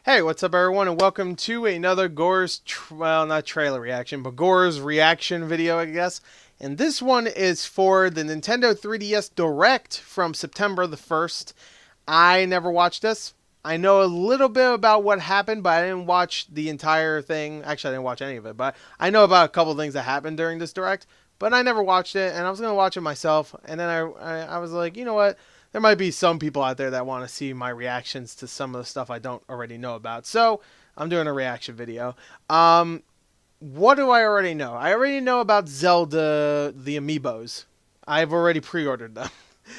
Hey, what's up everyone, and welcome to another Gors, well, not trailer reaction, but Gors reaction video, I guess. And this one is for the Nintendo 3DS Direct from September the 1st. I never watched this. I know a little bit about what happened, but I didn't watch the entire thing. Actually, I didn't watch any of it, but I know about a couple things that happened during this Direct. But I never watched it, and I was going to watch it myself. And then I was like, you know what? There might be some people out there that want to see my reactions to some of the stuff I don't already know about. So I'm doing a reaction video. What do I already know? I already know about Zelda, the Amiibos. I've already pre-ordered them.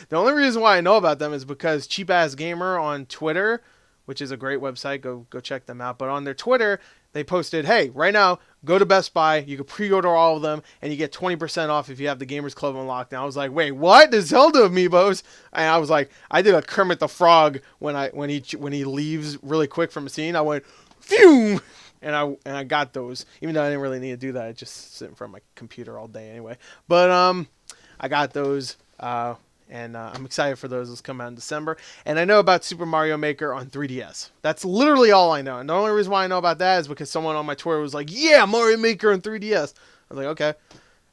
The only reason why I know about them is because Cheap Ass Gamer on Twitter, which is a great website, go check them out. But on their Twitter, they posted, hey, right now, go to Best Buy, you can pre-order all of them, and you get 20% off if you have the Gamers Club unlocked. And I was like, wait, what? The Zelda Amiibos? And I was like, I did a Kermit the Frog when he leaves really quick from a scene. I went, phew! And I got those, even though I didn't really need to do that. I just sit in front of my computer all day anyway. But I got those. And I'm excited for those. Those come out in December. And I know about Super Mario Maker on 3DS. That's literally all I know. And the only reason why I know about that is because someone on my Twitter was like, yeah, Mario Maker on 3DS. I was like, okay.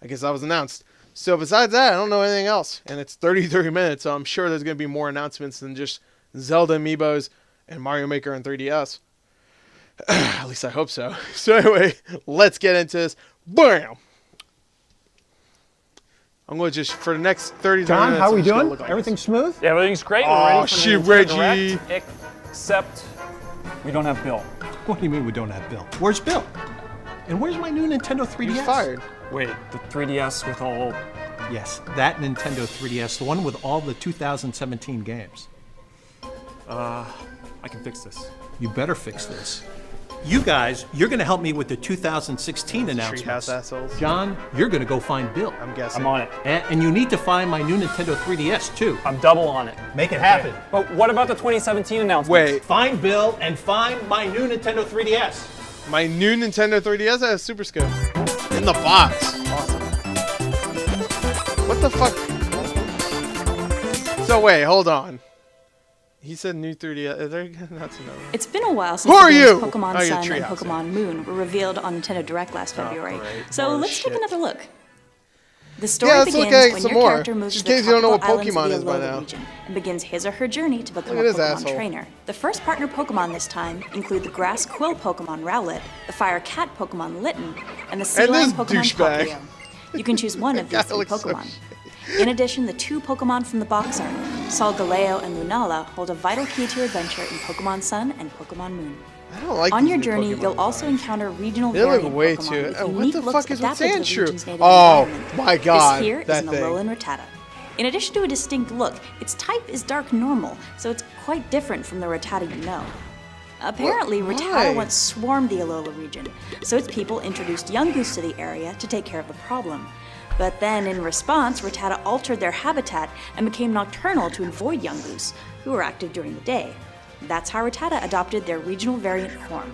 I guess that was announced. So besides that, I don't know anything else. And it's 30 minutes, so I'm sure there's going to be more announcements than just Zelda Amiibos and Mario Maker on 3DS. At least I hope so. So anyway, let's get into this. Bam! I'm going to just, for the next 30 John, minutes... how are we doing? Like Everything smooth? Yeah, everything's great. Oh, We're ready for shit, the Reggie. Direct, except we don't have Bill. What do you mean we don't have Bill? Where's Bill? And where's my new Nintendo 3DS? He's fired. Wait, the 3DS with all... Yes, that Nintendo 3DS, the one with all the 2017 games. I can fix this. You better fix this. You guys, you're going to help me with the 2016 announcements. Treehouse assholes. John, you're going to go find Bill. I'm guessing. I'm on it. And you need to find my new Nintendo 3DS, too. I'm double on it. Make it happen. But what about the 2017 announcement? Wait, Find Bill and find my new Nintendo 3DS. my new Nintendo 3DS has Super Scope. In the box. Awesome. What the fuck? So wait, hold on. He said new 3DS. That's another. It's been a while Who since are the you? games Pokemon Oh, you're Sun and Treehouse. Pokemon Moon were revealed on Nintendo Direct last February. great. So More let's shit. take another look. The story Yeah, let's look begins at when some your more, character moves just to in the case you don't know what tropical islands Pokemon of is the by Alola now. region and begins his or her journey to become a Look at his Pokemon asshole. trainer. The first partner Pokemon this time include the Grass Quill Pokemon Rowlet, the Fire Cat Pokemon Litten, and the Sea And Lion this Pokemon douchebag. Popplio. You can choose one of That these three looks so Pokemon. shitty. In addition, the two Pokemon from the box art, Solgaleo and Lunala, hold a vital key to your adventure in Pokemon Sun and Pokemon Moon. I don't like On these your new journey, Pokemon you'll also designs. encounter regional They look variant way Pokemon too. with What unique the looks fuck is with adapted to the Sandshrew? region's native Oh environment. my god, This here is that an thing. Alolan Rattata. In addition to a distinct look, its type is dark normal, so it's quite different from the Rattata you know. Apparently, Why? Rattata once swarmed the Alola region, so its people introduced Yungoos to the area to take care of the problem. But then, in response, Rattata altered their habitat and became nocturnal to avoid Yungoos, who were active during the day. That's how Rattata adopted their regional variant form.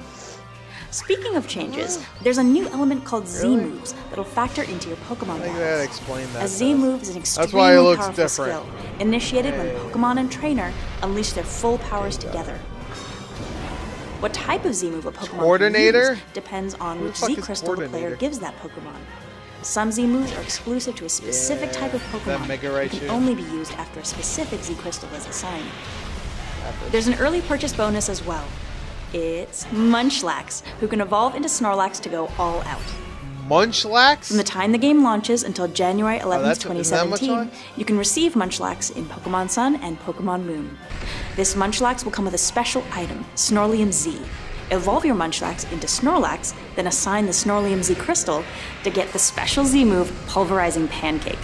Speaking of changes, there's a new element called Z-moves that'll factor into your Pokemon I gotta battles. explain that. A Z-move is an extremely why it looks powerful different. skill, initiated when Pokemon and Trainer unleash their full powers together. What type of Z-move a Pokemon Coordinator? can use depends on Who the which fuck is Z-crystal the player Coordinator? gives that Pokemon. Some Z-moves are exclusive to a specific Yeah, type of that Pokemon Mega and can Raichu. only be used after a specific Z-crystal is assigned. There's an early purchase bonus as well. It's Munchlax, who can evolve into Snorlax to go all out. Munchlax? From the time the game launches until January 11th, that's- is that 2017, Munchlax? you can receive Munchlax in Pokemon Sun and Pokemon Moon. This Munchlax will come with a special item, Snorlium Z. Evolve your Munchlax into Snorlax, then assign the Snorlium Z crystal to get the special Z move, Pulverizing Pancake.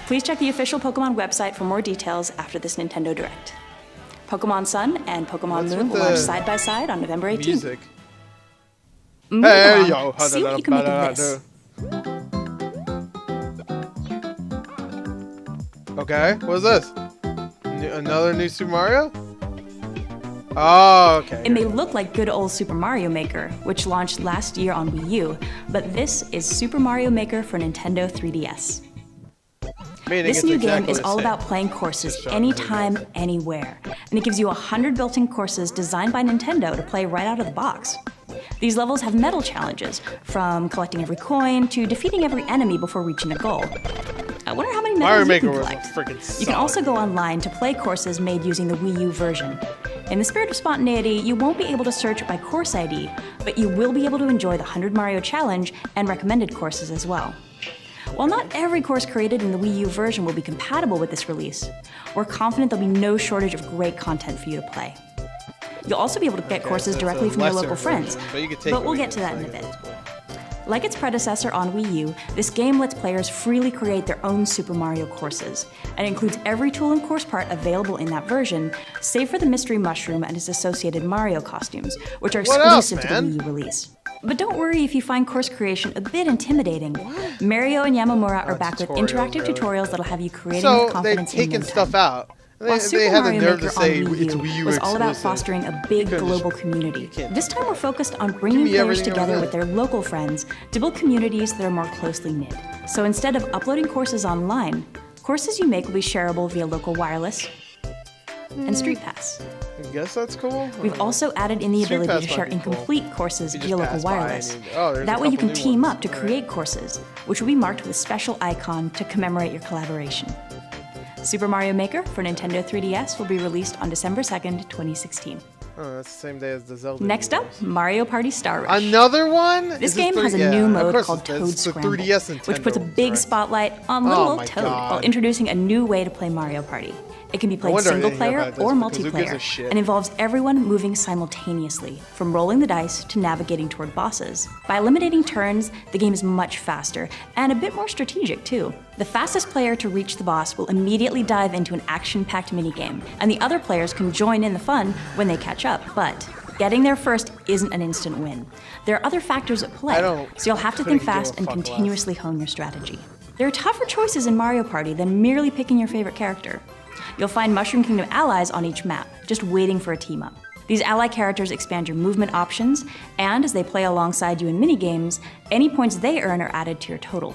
Please check the official Pokemon website for more details after this Nintendo Direct. Pokemon Sun and Pokemon What's Moon with will launch the side by side on November 18th. Music. Moving Hey, on, yo. see what you can make of this. Okay, what's this? Another new Super Mario? Oh, okay. It may look like good old Super Mario Maker, which launched last year on Wii U, but this is Super Mario Maker for Nintendo 3DS. Meaning This it's new exactly game is the all same. about playing courses Just showing you anytime, anywhere. And it gives you 100 built-in courses designed by Nintendo to play right out of the box. These levels have medal challenges, from collecting every coin to defeating every enemy before reaching a goal. I wonder how many Mario medals you Maker can was a collect. freaking You can also solid go online to play courses made using the Wii U version. In the spirit of spontaneity, you won't be able to search by course ID, but you will be able to enjoy the 100 Mario Challenge and recommended courses as well. While not every course created in the Wii U version will be compatible with this release, we're confident there'll be no shortage of great content for you to play. You'll also be able to get courses so it's directly a from your lesser local friends, version, but you could take but we'll Wii get U, to that so in I a guess bit. that's cool. Like its predecessor on Wii U, this game lets players freely create their own Super Mario courses, and includes every tool and course part available in that version, save for the Mystery Mushroom and its associated Mario costumes, which are What else, exclusive to the man? Wii U release. But don't worry if you find course creation a bit intimidating. Mario and Yamamura are back with tutorials, interactive really? tutorials that'll have you creating So with they've confidence in no taken time. stuff out. While They Super had the Mario nerve Maker to say on it's Wii Wii U was all about exclusive. fostering a big couldn't global just- community. can't This do time that. we're focused on bringing me players everything over together there. with their local friends to build communities that are more closely knit. So instead of uploading courses online, courses you make will be shareable via local wireless and Street Pass. I guess that's cool. We've also added in the Street ability Pass to might share be cool. incomplete courses You just via local pass by and wireless. there's That a way you couple can new team ones. up to All right. create courses, which will be marked with a special icon to commemorate your collaboration. Super Mario Maker for Nintendo 3DS will be released on December 2nd, 2016. Oh, that's the same day as the Zelda. Next up, release. Mario Party Star Rush. Another one? This Is game three- has a yeah, new of mode course called it's the- Toad it's the Scramble, 3DS which puts a Nintendo, big right? spotlight on little Oh old my Toad while God. introducing a new way to play Mario Party. It can be played wonder I single didn't hear player about this, or because who gives a multiplayer, shit? and involves everyone moving simultaneously, from rolling the dice to navigating toward bosses. By eliminating turns, the game is much faster, and a bit more strategic too. The fastest player to reach the boss will immediately dive into an action-packed minigame, and the other players can join in the fun when they catch up, but getting there first isn't an instant win. There are other factors at play, so you'll have to think couldn't give a fast and fuck less. continuously hone your strategy. There are tougher choices in Mario Party than merely picking your favorite character. You'll find Mushroom Kingdom allies on each map, just waiting for a team up. These ally characters expand your movement options, and as they play alongside you in minigames, any points they earn are added to your total.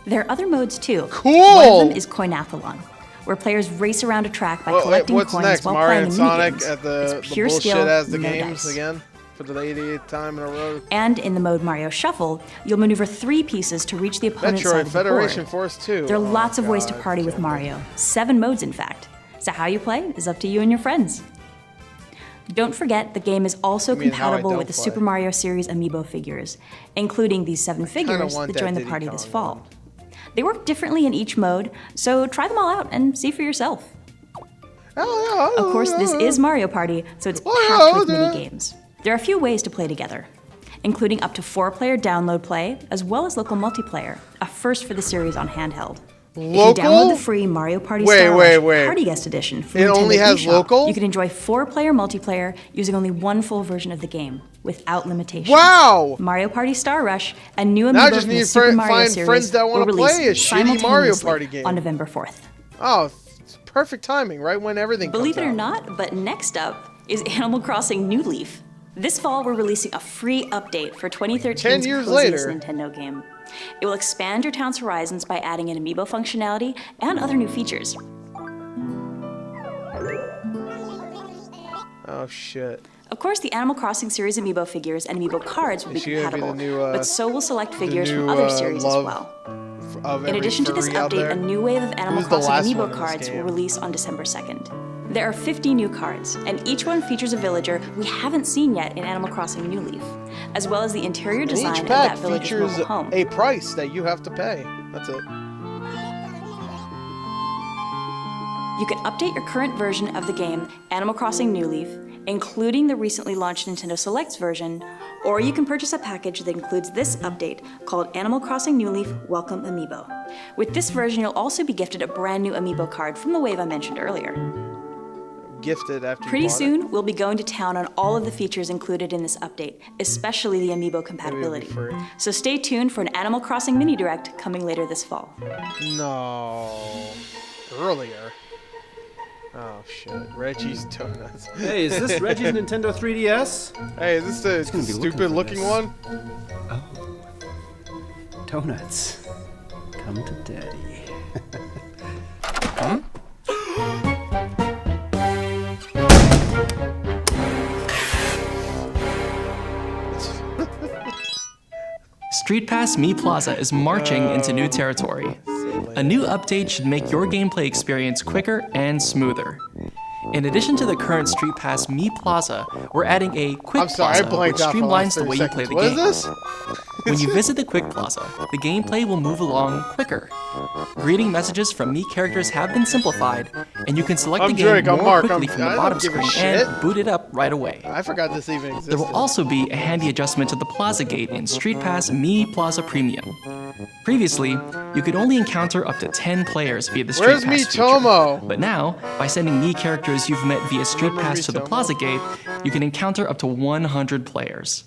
There are other modes too. Cool! One of them is Coinathlon, where players race around a track by collecting What's coins next? while Mario playing and in Sonic minigames. at the It's pure bullshit skill, as the no games dice. again for the 88th time in a row. And in the mode Mario Shuffle, you'll maneuver 3 pieces to reach the opponent's side Metroid of the Federation board. Force 2. There are Oh, lots of ways to God. party with Mario. 7 modes, in fact. So how you play is up to you and your friends. Don't forget, the game is also mean how I compatible don't with the play? Super Mario series amiibo figures, including these 7 figures want that that join the Diddy party Kong this one. fall. They work differently in each mode, so try them all out and see for yourself. Of course, this is Mario Party, so it's packed with mini-games. There are a few ways to play together, including up to 4-player download play, as well as local multiplayer, a first for the series on handheld. If you Local? download the free Mario Party Wait, Star wait, Rush wait. Party Guest Edition from It Nintendo only has eShop, local? you can enjoy 4-player multiplayer using only one full version of the game, without limitations. Wow! Mario Party Star Rush and new Now I amiibo just from the need Super to Mario find series friends that will wanna release play a shitty Mario simultaneously Party game. on November 4th. Oh, it's perfect timing, right when everything Believe it comes or out. not, but next up is Animal Crossing New Leaf. This fall, we're releasing a free update for 2013's 10 years coziest later. Nintendo game. It will expand your town's horizons by adding in amiibo functionality and other new features. Oh, shit. Of course, the Animal Crossing series amiibo figures and amiibo cards will be She gonna be the compatible, new, but so will select figures new, from other series as love well. Of In every addition to this furry out update, there. a new wave of Animal Who's the Crossing last one amiibo in this cards will game? release on December 2nd. There are 50 new cards, and each one features a villager we haven't seen yet in Animal Crossing New Leaf, as well as the interior And design each of pack that villager's features mobile home. a price that you have to pay. That's it. You can update your current version of the game, Animal Crossing New Leaf, including the recently launched Nintendo Selects version, or you can purchase a package that includes this update called Animal Crossing New Leaf Welcome Amiibo. With this version, you'll also be gifted a brand new amiibo card from the wave I mentioned earlier. Gifted after Pretty you bought soon, we'll be going to town on all of the features included in this update, especially the amiibo compatibility. free. So stay tuned for an Animal Crossing mini direct coming later this fall. it. No. Earlier. Oh, shit. Reggie's Donuts. Hey, is this Reggie's Nintendo 3DS? Hey, is this the gonna be looking stupid for looking this. one? Donuts. Come to daddy. Street Pass Me Plaza is marching into new territory. A new update should make your gameplay experience quicker and smoother. In addition to the current Street Pass Me Plaza, we're adding a Quick I'm sorry, I Plaza, which blanked out for the last streamlines the 30 way you play seconds. the What game. is this? When you visit the Quick Plaza, the gameplay will move along quicker. Greeting messages from Me characters have been simplified, and you can select I'm the game Drake, I'm more Mark, quickly I from the don't bottom give a screen shit. and boot it up right away. I forgot this even existed. There will also be a handy adjustment to the Plaza Gate in Street Pass Me Plaza Premium. Previously, you could only encounter up to 10 players via the Street Where's Pass feature. Mitomo? But now, by sending Me characters you've met via Street Remember Pass to the Mitomo? Plaza Gate, you can encounter up to 100 players.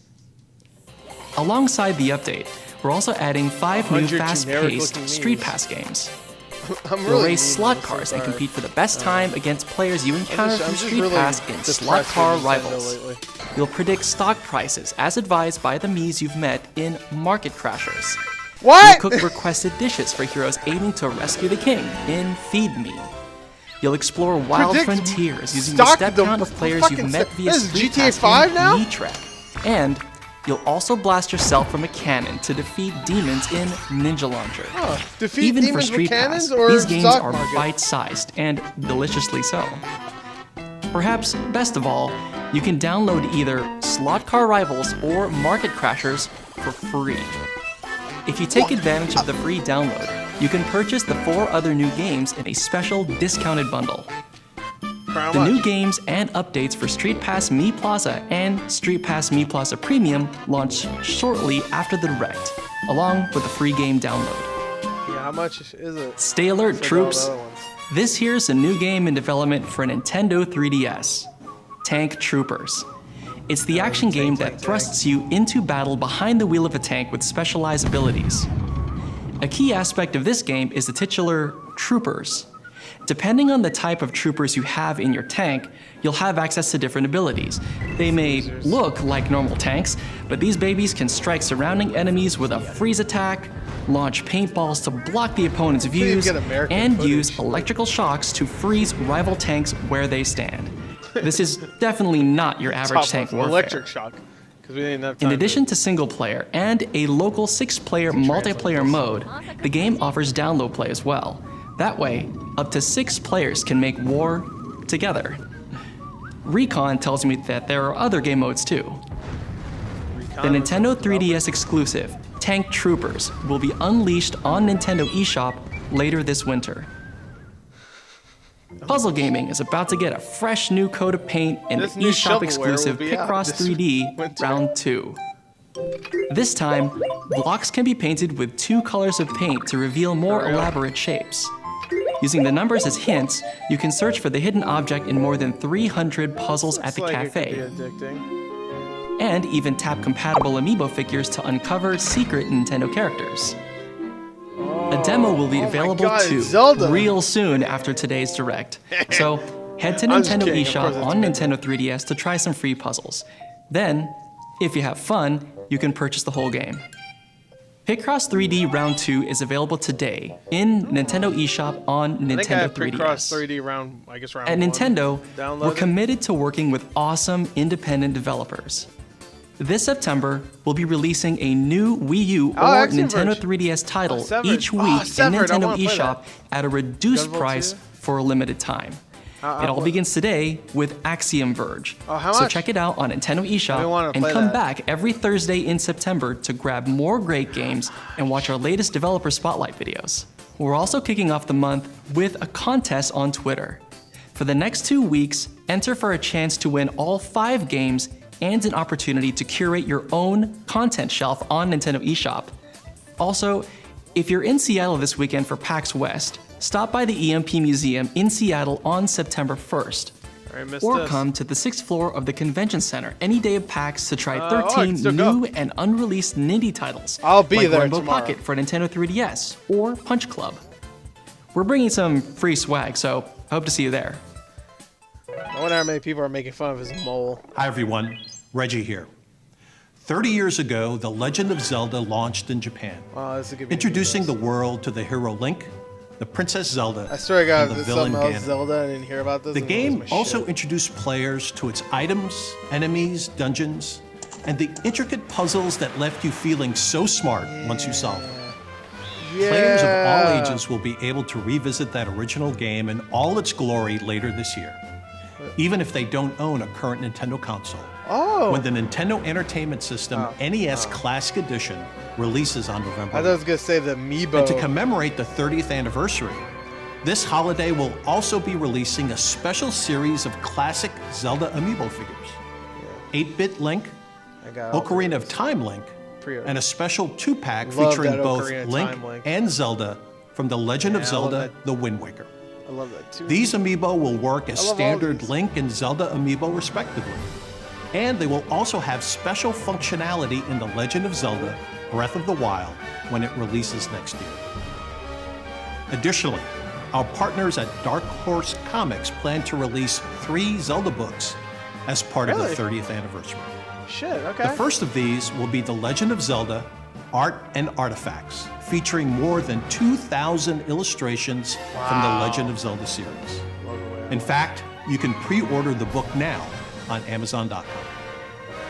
Alongside the update, we're also adding 5 new 100 fast-paced generic-looking Street memes. Pass games. I'm You'll really race mean slot to this, cars and sorry. compete for the best time against players you encounter I'm from just Street really Pass in depressed slot with car Nintendo rivals. lately. You'll predict stock prices as advised by the Miis you've met in Market Crashers. What? You'll cook requested dishes for heroes aiming to rescue the king in Feed Me. You'll explore wild Predict frontiers using the stock- step the count of players fucking you've met st- via this is Street GTA Pass 5 in now? Trek. And you'll also blast yourself from a cannon to defeat demons in Ninja Launcher. Defeat Even for demons with Street cannons Pass, or these games stock are market? bite-sized and deliciously so. Perhaps best of all, you can download either Slot Car Rivals or Market Crashers for free. If you take advantage of the free download, you can purchase the 4 other new games in a special discounted bundle. For how The much? new games and updates for Street Pass Me Plaza and Street Pass Me Plaza Premium launch shortly after the Direct, along with a free game download. Yeah, how much is it? Stay alert, Like all the troops! other ones. This here's a new game in development for Nintendo 3DS, Tank Troopers. It's the action game that thrusts you into battle behind the wheel of a tank with specialized abilities. A key aspect of this game is the titular Troopers. Depending on the type of troopers you have in your tank, you'll have access to different abilities. They may look like normal tanks, but these babies can strike surrounding enemies with a freeze attack, launch paintballs to block the opponent's views, get American and footage. use electrical shocks to freeze rival tanks where they stand. This is definitely not your average Top tank of warfare. electric shock. Because we didn't have time In addition to single player and a local 6-player multiplayer mode, the game offers download play as well. That way, up to 6 players can make war together. Recon tells me that there are other game modes too. The Nintendo 3DS exclusive, Tank Troopers, will be unleashed on Nintendo eShop later this winter. Puzzle gaming is about to get a fresh new coat of paint in the This new eShop shovelware exclusive will be out Picross this 3D winter. Round 2. This time, blocks can be painted with 2 colors of paint to reveal more elaborate shapes. Using the numbers as hints, you can search for the hidden object in more than 300 puzzles at the Looks like cafe, it could be addicting. and even tap compatible amiibo figures to uncover secret Nintendo characters. A demo will be Oh my available God, too, it's Zelda. real soon after today's Direct. So head to I'm just Nintendo kidding, of course eShop it's on good. Nintendo 3DS to try some free puzzles. Then, if you have fun, you can purchase the whole game. Picross 3D Round 2 is available today in Nintendo eShop on I think I Nintendo have 3DS. Picross 3D round, I guess round At 1. Nintendo, Downloaded. we're committed to working with awesome independent developers. This September, we'll be releasing a new Wii U or Axiom Nintendo Verge. 3DS title Severed. each Oh, week in Severed, I Nintendo wanna play eShop at a reduced Gunvolt price 2? for a limited time. It all begins today with Axiom Verge. Oh, how so much? check it out on Nintendo I eShop wanna and play come that. back every Thursday in September to grab more great games and watch our latest developer spotlight videos. We're also kicking off the month with a contest on Twitter. For the next 2 weeks, enter for a chance to win all 5 games and an opportunity to curate your own content shelf on Nintendo eShop. Also, if you're in Seattle this weekend for PAX West, stop by the EMP Museum in Seattle on September 1st. I missed Or this. come to the 6th floor of the Convention Center any day of PAX to try I 13 can still go. new and unreleased Nindy titles. I'll be like there Rainbow tomorrow. Pocket for Nintendo 3DS or Punch Club. We're bringing some free swag, so I hope to see you there. I wonder how many people are making fun of his mole. Hi, everyone. Reggie here. 30 years ago, The Legend of Zelda launched in Japan, Wow, this is gonna be introducing the world to the hero Link, the Princess Zelda, I swear to God, and if the there's villain something else Ganon. Zelda, I didn't hear about this. The I'm gonna lose game my also shit. introduced players to its items, enemies, dungeons, and the intricate puzzles that left you feeling so smart once you solved them. Players of all ages will be able to revisit that original game in all its glory later this year, even if they don't own a current Nintendo console. When the Nintendo Entertainment System NES Classic Edition releases on November I was going to say the Amiibo. And to commemorate the 30th anniversary, this holiday will also be releasing a special series of classic Zelda Amiibo figures. 8-Bit Link, Ocarina of Time Link, and a special 2-pack featuring both Link and Zelda from The Legend of Zelda: The Wind Waker. I love that too. These amiibo will work as standard Link and Zelda amiibo respectively. And they will also have special functionality in The Legend of Zelda: Breath of the Wild when it releases next year. Additionally, our partners at Dark Horse Comics plan to release 3 Zelda books as part of the 30th anniversary. Shit, okay. The first of these will be The Legend of Zelda: Art and Artifacts, featuring more than 2,000 illustrations from the Legend of Zelda series. In fact, you can pre-order the book now on Amazon.com.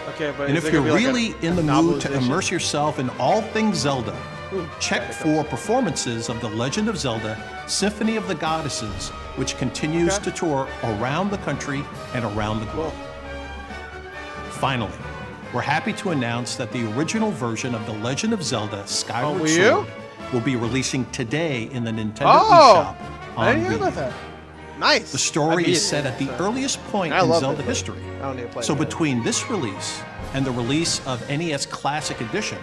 Okay, but And is if it you're gonna be like really a in the mood to novelization? immerse yourself in all things Zelda, check for performances of The Legend of Zelda: Symphony of the Goddesses, which continues to tour around the country and around the globe. Finally, we're happy to announce that the original version of The Legend of Zelda: Skyward Wii U? Sword will be releasing today in the Nintendo Oh! eShop I on didn't hear Wii. about that. Nice. The story I beat is it, set at the so- earliest point I in love Zelda it, but history. I don't need to play So it. between this release and the release of NES Classic Edition,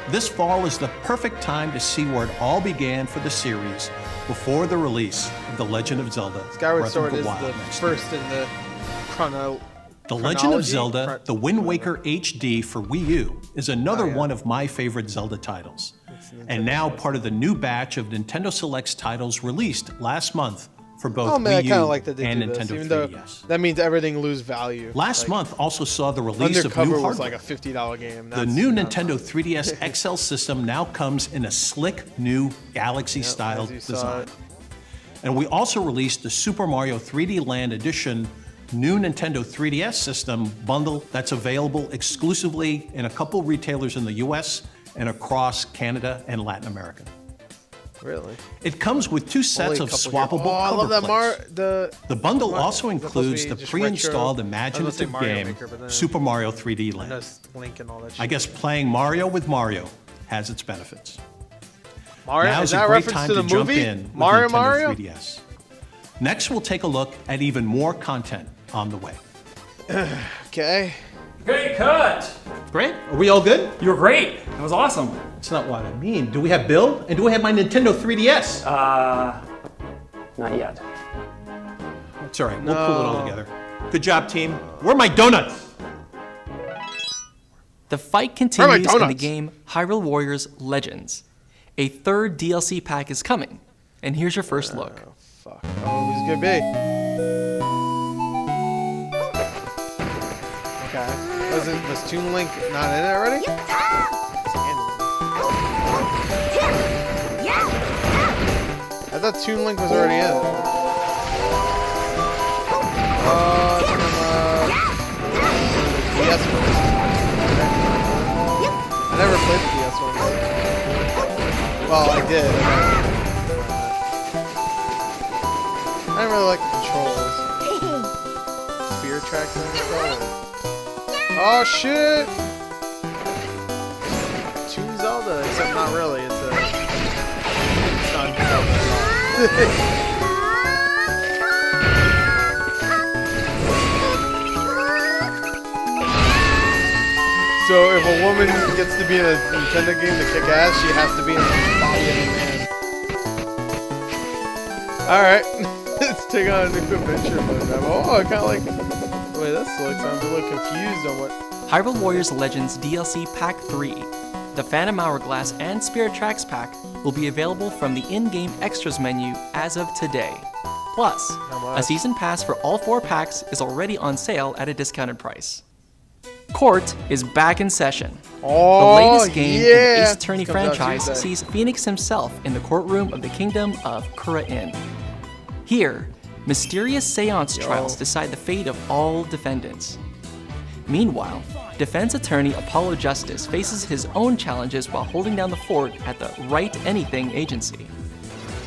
this fall is the perfect time to see where it all began for the series before the release of The Legend of Zelda: Skyward Breath Sword of is the Wild the next year. first in the chrono. The Legend of chronology? Zelda: The Wind Waker HD for Wii U is another one of my favorite Zelda titles, and now part of the new batch of Nintendo Selects titles released last month for both Oh man, I Wii kind U of like that they and do this, Nintendo even though 3DS. that means everything lose value. Last Like, month also saw the release of Undercover new was hardware. like a $50 game. The That's new not Nintendo fun. 3DS XL system now comes in a slick new Galaxy-style as you saw design. it. And we also released the Super Mario 3D Land Edition new Nintendo 3DS system bundle that's available exclusively in a couple retailers in the US and across Canada and Latin America. Really? It comes with 2 sets Only a of couple swappable here. Oh, I cover love that plates. The bundle also is that supposed to includes be the just pre-installed retro? I was gonna say imaginative Mario game Maker, but then Super Mario 3D I Land. know it's Link and all that shit. I guess playing Mario with Mario has its benefits. Mario, Now's is a that a great reference time to the to jump movie? in with Mario Nintendo Mario? 3DS. Next, we'll take a look at even more content on the way. Okay. Great cut! Great. Are we all good? You were great. That was awesome. That's not what I mean. Do we have Bill? And do we have my Nintendo 3DS? Not yet. It's all right. We'll pull it all together. Good job, team. Where are my donuts? The fight continues in the donuts? game Hyrule Warriors Legends. A 3rd DLC pack is coming, and here's your first look. Fuck. Oh, who's gonna be? Okay. Was Toon Link not in it already? I thought Toon Link was already in it. It's from the DS one. I never played the DS one. Well, I did. I didn't really like the controls. Spear tracks and stuff. Oh shit! Toon Zelda, except not really. It's not Zelda at all. So if a woman gets to be in a Nintendo game to kick ass, she has to be in the body of a man. Alright, let's take on a new adventure mode now. Oh, I kinda like the way this looks. I'm a little confused on what... Hyrule Warriors Legends DLC Pack 3. The Phantom Hourglass and Spirit Tracks pack will be available from the in-game extras menu as of today. Plus, a season pass for all 4 packs is already on sale at a discounted price. Court is back in session. Oh, The latest game in the yeah! Ace Attorney Comes out franchise Tuesday. sees Phoenix himself in the courtroom of the Kingdom of Kura-In. Here, mysterious seance trials decide the fate of all defendants. Meanwhile, defense attorney Apollo Justice faces his own challenges while holding down the fort at the Right Anything agency.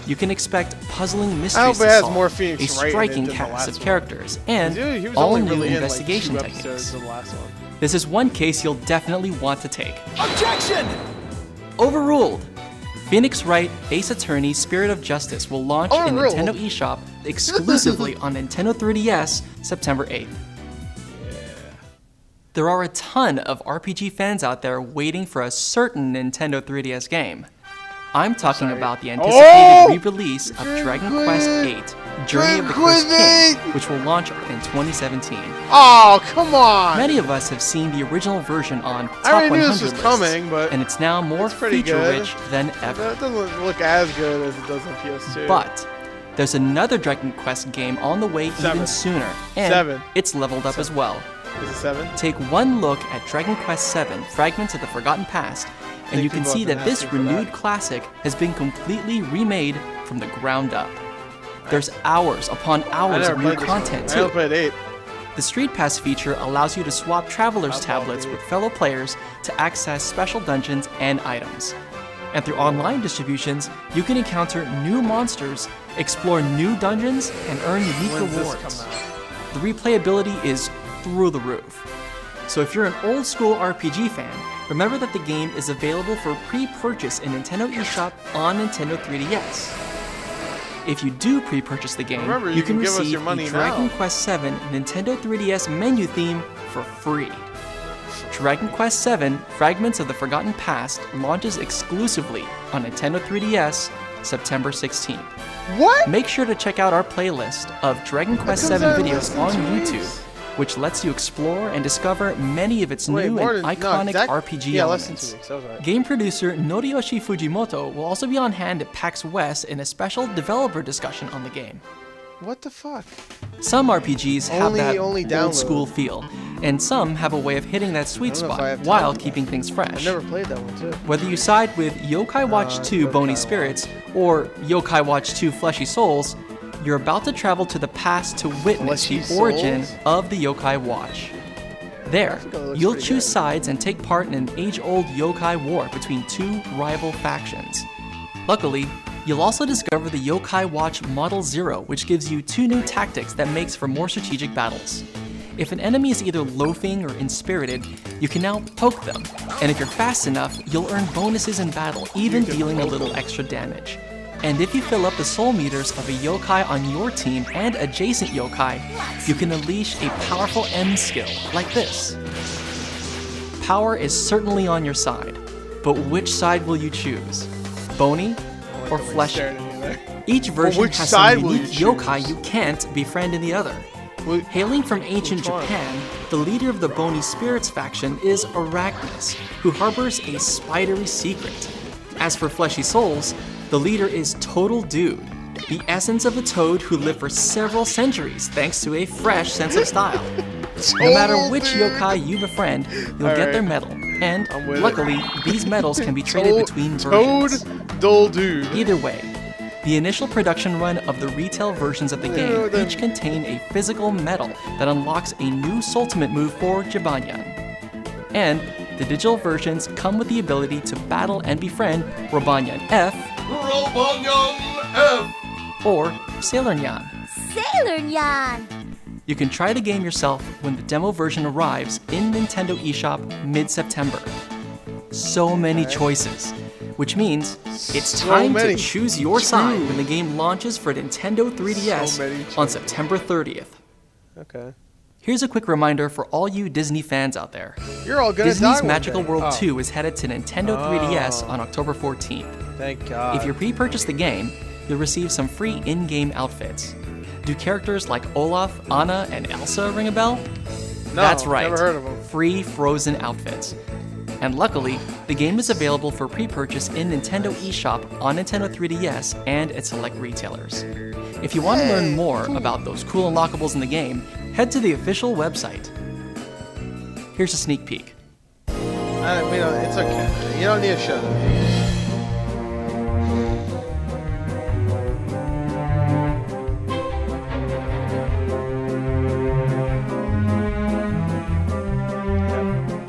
You can expect puzzling I mysteries hope it to has solve, more a Phoenix Wright in it striking than the cast last of one. characters, and Dude, he was all only new really in like investigation 2 techniques. episodes of the last one. This is one case you'll definitely want to take. Objection! Overruled! Phoenix Wright Ace Attorney Spirit of Justice will launch in Overruled. Nintendo eShop exclusively on Nintendo 3DS September 8th. There are a ton of RPG fans out there waiting for a certain Nintendo 3DS game. I'm talking about the anticipated re-release of Dragon Quest VIII Journey of the Cursed King, which will launch in 2017. Oh, come on! Many of us have seen the original version on I Top already 100 knew this was lists, coming, but and it's now more it's pretty good. feature-rich than ever. That doesn't look as good as it does on PS2. But there's another Dragon Quest game on the way Seven. even sooner, and 7. it's leveled up as well. Is it 7? Take one look at Dragon Quest VII Fragments of the Forgotten Past, and you can people see have been that this asking for that. renewed classic has been completely remade from the ground up. There's hours upon I hours never of new played this content one. I only too. played 8. The Street Pass feature allows you to swap travelers' tablets with fellow players to access special dungeons and items. And through online distributions, you can encounter new monsters, explore new dungeons, and earn unique When's this rewards. come out? The replayability is through the roof. So if you're an old school RPG fan, remember that the game is available for pre-purchase in Nintendo eShop on Nintendo 3DS. If you do pre-purchase the game, Remember, you you can can give us receive your money the Dragon now. Quest VII Nintendo 3DS menu theme for free. Dragon Quest VII Fragments of the Forgotten Past launches exclusively on Nintendo 3DS September 16th. What? Make sure to check out our playlist of Dragon Quest comes VII out in less videos than on 2 YouTube, weeks. which lets you explore and discover many of its Wait, new more and than, iconic no, RPG yeah, less than elements. 2 weeks. That was right. Game producer Noriyoshi Fujimoto will also be on hand at PAX West in a special developer discussion on the game. What the fuck? Some RPGs have that Only old download. school feel, and some have a way of hitting that sweet I don't know if I spot have time. while keeping things I fresh. never played that one too. Whether you side with Yokai Watch 2 Yokai Bony Watch. Spirits or Yokai Watch 2 Fleshy Souls, you're about to travel to the past to witness Fleshy the origin Souls? of the Yokai Watch. There, think it looks you'll pretty choose good. sides and take part in an age-old yokai war between two rival factions. Luckily, you'll also discover the Yokai Watch Model 0, which gives you 2 new tactics that makes for more strategic battles. If an enemy is either loafing or inspirited, you can now poke them, and if you're fast enough, you'll earn bonuses in battle, even dealing a little extra damage. And if you fill up the soul meters of a yokai on your team and adjacent yokai, you can unleash a powerful M skill, like this. Power is certainly on your side, but which side will you choose? Bony or fleshy? Staring at me there. Each version which has side some will you unique choose? yokai you can't befriend in the other. Well, Hailing from ancient Which one? Japan, the leader of the Bony Spirits faction is Arachnus, who harbors a spidery secret. As for Fleshy Souls, the leader is Total Dude, the essence of a toad who lived for several centuries thanks to a fresh sense of style. No matter which Dude. yokai you befriend, you'll get Alright. their medal, and I'm with it. luckily, these medals can be traded between versions. Toad, dull dude. Either way, the initial production run of the retail versions of the game then- each contain a physical medal that unlocks a new Soultimate move for Jibanyan. And the digital versions come with the ability to battle and befriend Robanyan F or Sailor Nyan. Sailor Nyan! You can try the game yourself when the demo version arrives in Nintendo eShop mid-September. So many choices, which means it's So time many. to choose your side when the game launches for Nintendo 3DS So many on choices. September 30th. Okay. Here's a quick reminder for all you Disney fans out there. You're all gonna die Disney's one Magical day. World Oh, 2 is headed to Nintendo 3DS on October 14th. Thank God. If you pre-purchase the game, you'll receive some free in-game outfits. Do characters like Olaf, Anna, and Elsa ring a bell? No, That's right. never heard of 'em. Free Frozen outfits. And luckily, the game is available for pre-purchase in Nintendo eShop on Nintendo 3DS and at select retailers. If you want to learn more about those cool unlockables in the game, head to the official website. Here's a sneak peek. It's okay. You don't need to show them.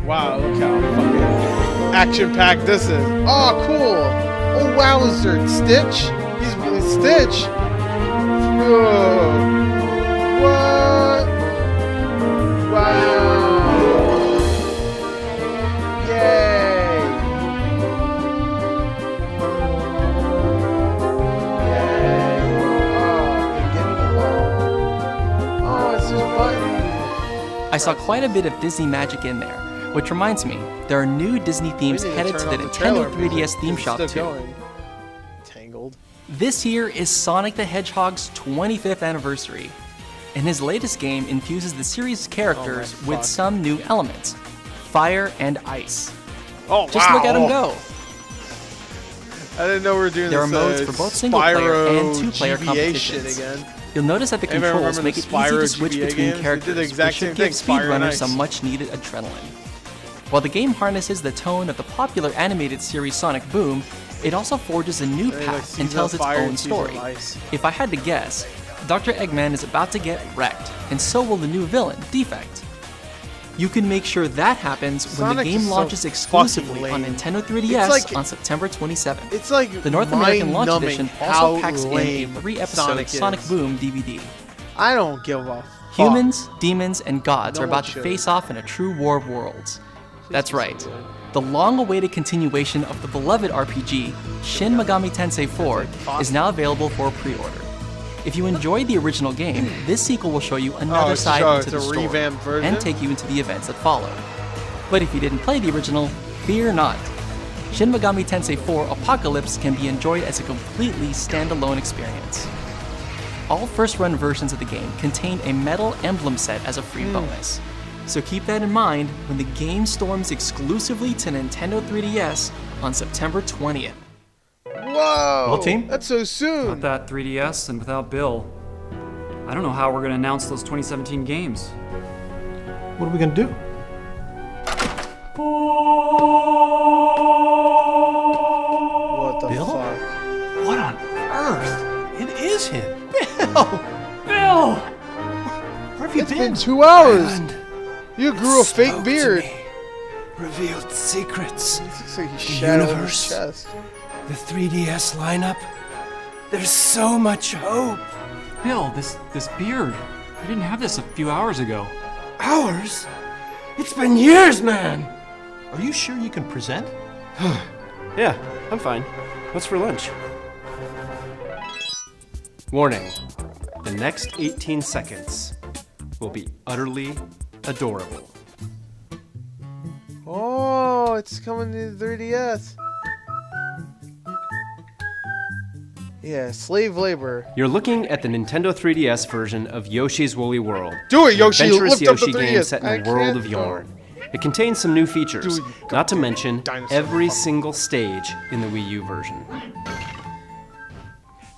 Wow, look how fucking action-packed this is. Oh, cool. Oh, wowzer. Stitch? He's really Stitch. Whoa. What? Wow. Yay. Oh, it's just button. I saw quite a bit of Disney magic in there, which reminds me, there are new Disney themes We need headed to turn the off Nintendo trailer 3DS music. theme It's shop still too. going. Tangled. This here is Sonic the Hedgehog's 25th anniversary, and his latest game infuses the series' characters Oh my with fuck. some new elements, fire and ice. Oh, Just look at him go. I didn't know we were doing There are this modes for both single-player and two-player GBA competitions. shit again. You'll notice that the Anybody controls remember make the it easy Spyro to switch GBA between games? They did the characters, exact which should same give thing, Fire and speedrunners Ice. some much-needed adrenaline. While the game harnesses the tone of the popular animated series Sonic Boom, it also forges a new They like path and Season tells of its Fire own and Season of story. Ice. If I had to guess, Dr. Eggman is about to get wrecked, and so will the new villain, Defect. You can make sure that happens when Sonic the game is so launches exclusively fucking on lame. Nintendo 3DS It's like- on September 27th. It's like The North American launch mind-numbing edition how also packs in a lame 3-episode Sonic is. Boom DVD. I don't give a fuck. Humans, demons, and gods No are one about to should. face off in a true war of worlds. That's so right. good. The long-awaited continuation of the beloved RPG, Shin Megami Tensei 4, is now available for pre-order. If you enjoyed the original game, this sequel will show you another it's side a into the story revamped version? and take you into the events that follow. But if you didn't play the original, fear not. Shin Megami Tensei 4 Apocalypse can be enjoyed as a completely standalone experience. All first-run versions of the game contain a metal emblem set as a free bonus. So keep that in mind when the game storms exclusively to Nintendo 3DS on September 20th. Whoa! Well, team? That's so soon. Without that 3DS and without Bill, I don't know how we're gonna announce those 2017 games. What are we gonna do? What the Bill? fuck? What on earth? It is him. Bill! Bill! Where have you It's been? been 2 hours. And You grew a fake spoke to beard. me, revealed secrets. Looks like he's shadowing his universe. chest. The 3DS lineup. There's so much hope. Bill, this beard. I didn't have this a few hours ago. Ours? It's been years, man. Are you sure you can present? Yeah, I'm fine. What's for lunch? Warning. The next 18 seconds will be utterly adorable. Oh, it's coming to the 3DS. Yeah, slave labor. You're looking at the Nintendo 3DS version of Yoshi's Woolly World. Do it, Yoshi. Adventurous Lift up the Yoshi 3DS. game set in I a world can't. of yarn. It contains some new features, Dude, you not to goddamn mention dinosaur every puppet. single stage in the Wii U version.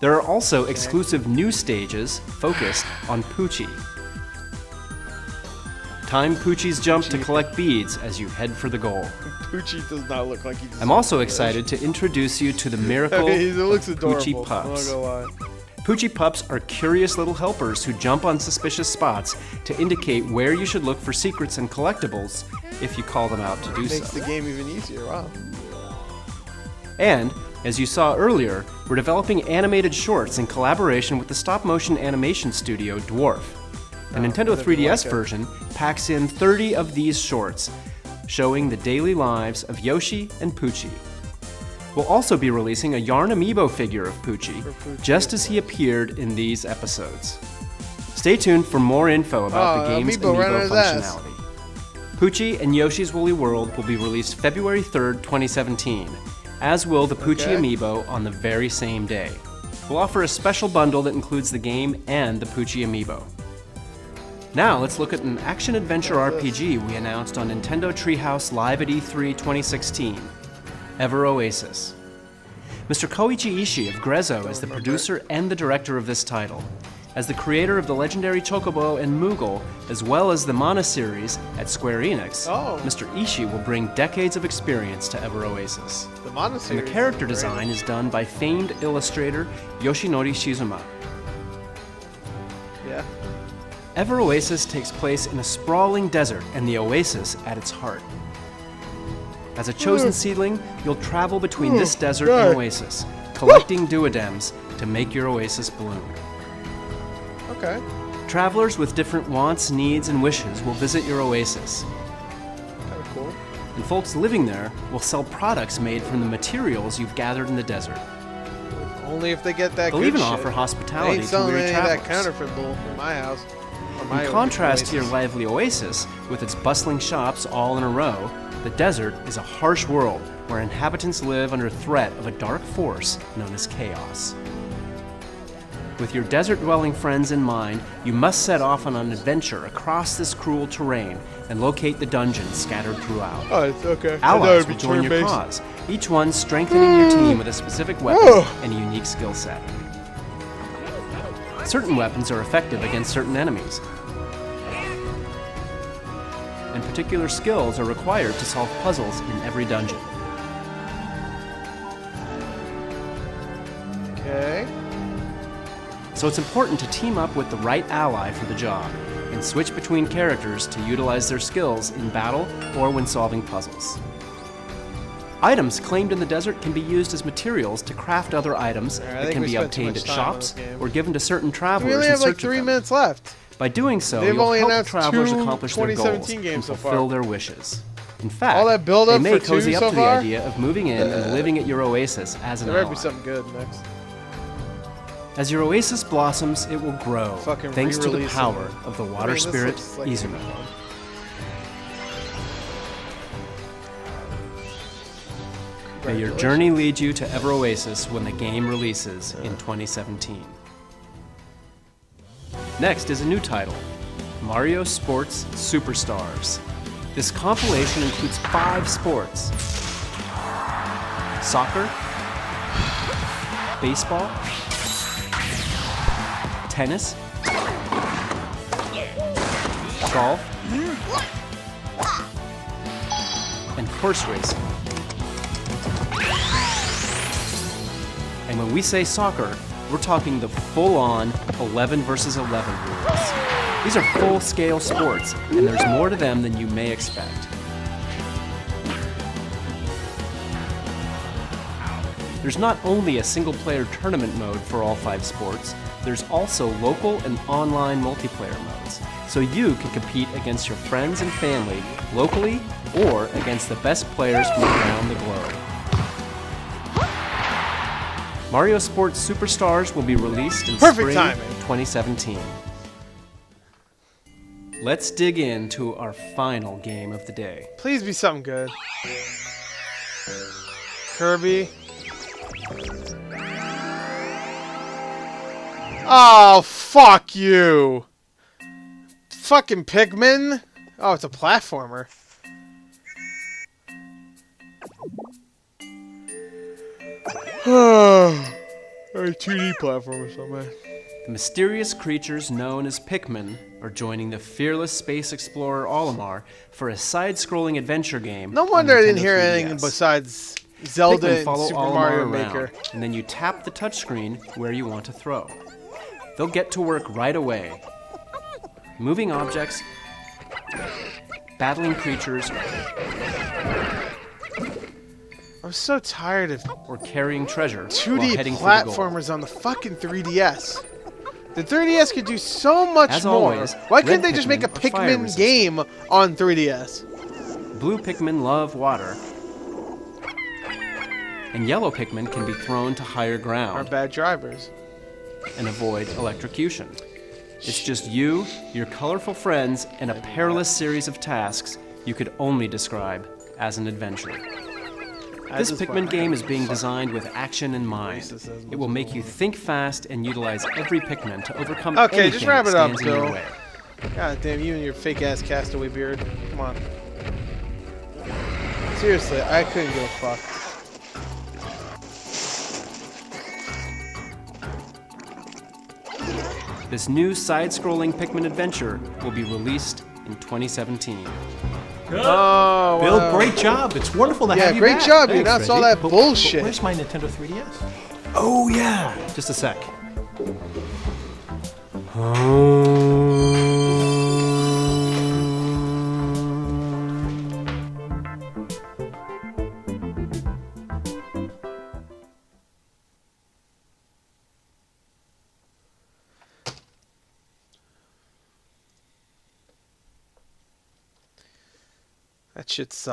There are also exclusive new stages focused on Poochie. Time Poochie's jump to collect beads as you head for the goal. Poochie does not look like he deserves I'm also this. excited to introduce you to the miracle He looks adorable. Poochie I'm not Pups. gonna lie. Poochie Pups are curious little helpers who jump on suspicious spots to indicate where you should look for secrets and collectibles if you call them out to do Makes so. the game even easier. Wow. And, as you saw earlier, we're developing animated shorts in collaboration with the stop-motion animation studio Dwarf. The Nintendo 3DS version packs in 30 of these shorts, showing the daily lives of Yoshi and Poochie. We'll also be releasing a yarn amiibo figure of Poochie, just as he appeared in these episodes. Stay tuned for more info about the game's Amiibo right amiibo under his ass. functionality. Poochie and Yoshi's Woolly World will be released February 3rd, 2017, as will the Poochie Okay. amiibo on the very same day. We'll offer a special bundle that includes the game and the Poochie amiibo. Now let's look at an action-adventure RPG we announced on Nintendo Treehouse Live at E3 2016, Ever Oasis. Mr. Koichi Ishii of Grezzo is the producer and the director of this title. As the creator of the legendary Chocobo and Moogle, as well as the Mana series at Square Enix, Oh. Mr. Ishii will bring decades of experience to Ever Oasis. The Mana And series the is character great. design is done by famed illustrator Yoshinori Shizuma. Yeah. Ever Oasis takes place in a sprawling desert and the oasis at its heart. As a chosen seedling, you'll travel between this desert and oasis, collecting duodems to make your oasis bloom. Okay. Travelers with different wants, needs, and wishes will visit your oasis. Kind of cool. And folks living there will sell products made from the materials you've gathered in the desert. Only if they get that They'll good even shit. offer They hospitality ain't to selling weary any of that travelers. counterfeit bull in my house. Or my In contrast to your oasis. lively oasis, with its bustling shops all in a row, the desert is a harsh world where inhabitants live under threat of a dark force known as chaos. With your desert-dwelling friends in mind, you must set off on an adventure across this cruel terrain and locate the dungeons scattered throughout. Oh, it's okay. Allies will join your cause, each one strengthening your team with a specific weapon and a unique skill set. Certain weapons are effective against certain enemies, and particular skills are required to solve puzzles in every dungeon. Okay. So it's important to team up with the right ally for the job, and switch between characters to utilize their skills in battle or when solving puzzles. Items claimed in the desert can be used as materials to craft other items I that think can we be spent too obtained much at time on shops this game. or given to certain We travelers only in have like search of 3 them. minutes left. By doing so, They've you'll only help announced travelers 2 accomplish their goals 2017 and games so fulfill far. their wishes. In fact, All that build-up they may for 2 cozy up so to the far? idea of moving in and living at your oasis as an There might ally. be something good next. As your oasis blossoms, it will grow, Fucking thanks to the re-release power it. of the I water mean, this spirit looks like Izumi. fun. May your journey lead you to Ever Oasis when the game releases in 2017. Next is a new title, Mario Sports Superstars. This compilation includes 5 sports: soccer, baseball, tennis, golf, and horse racing. And when we say soccer, we're talking the full-on 11 versus 11 rules. These are full-scale sports, and there's more to them than you may expect. There's not only a single-player tournament mode for all 5 sports, there's also local and online multiplayer modes, so you can compete against your friends and family locally or against the best players from around the globe. Mario Sports Superstars will be released in Perfect spring timing. 2017. Let's dig into our final game of the day. Please be something good. Kirby. Oh, fuck you. Fucking Pikmin. Oh, it's a platformer. Or a 2D platformer somewhere. The mysterious creatures known as Pikmin are joining the fearless space explorer Olimar for a side-scrolling adventure game. No on wonder I didn't Nintendo hear 3DS. anything besides Zelda Pikmin and follow Super Olimar Mario around, Maker. and then you tap the touchscreen where you want to throw. They'll get to work right away, moving objects, battling creatures, I'm so tired of or carrying treasure while 2D heading for the goal. platformers on the fucking 3DS. The 3DS could do so much As more. always, Why couldn't red they just make a Pikmin are fire Pikmin resistant. game on 3DS? Blue Pikmin love water, and yellow Pikmin can be thrown to higher Are ground bad drivers. and avoid electrocution. It's just you, your colorful friends, and a perilous series of tasks you could only describe as an adventure. This Pikmin game is being designed with action in mind. It will make you think fast and utilize every Pikmin to overcome Okay, anything just wrap that it up, stands in your Bill. way. God damn, you and your fake ass castaway beard. Come on. Seriously, I couldn't give a fuck. This new side-scrolling Pikmin adventure will be released in 2017. Oh, Bill, wow. great job. It's wonderful to Yeah, have you great back. job. You Thanks, announced all Reggie. that But bullshit. where's my Nintendo 3DS? Oh, yeah. Just a sec. That shit sucks.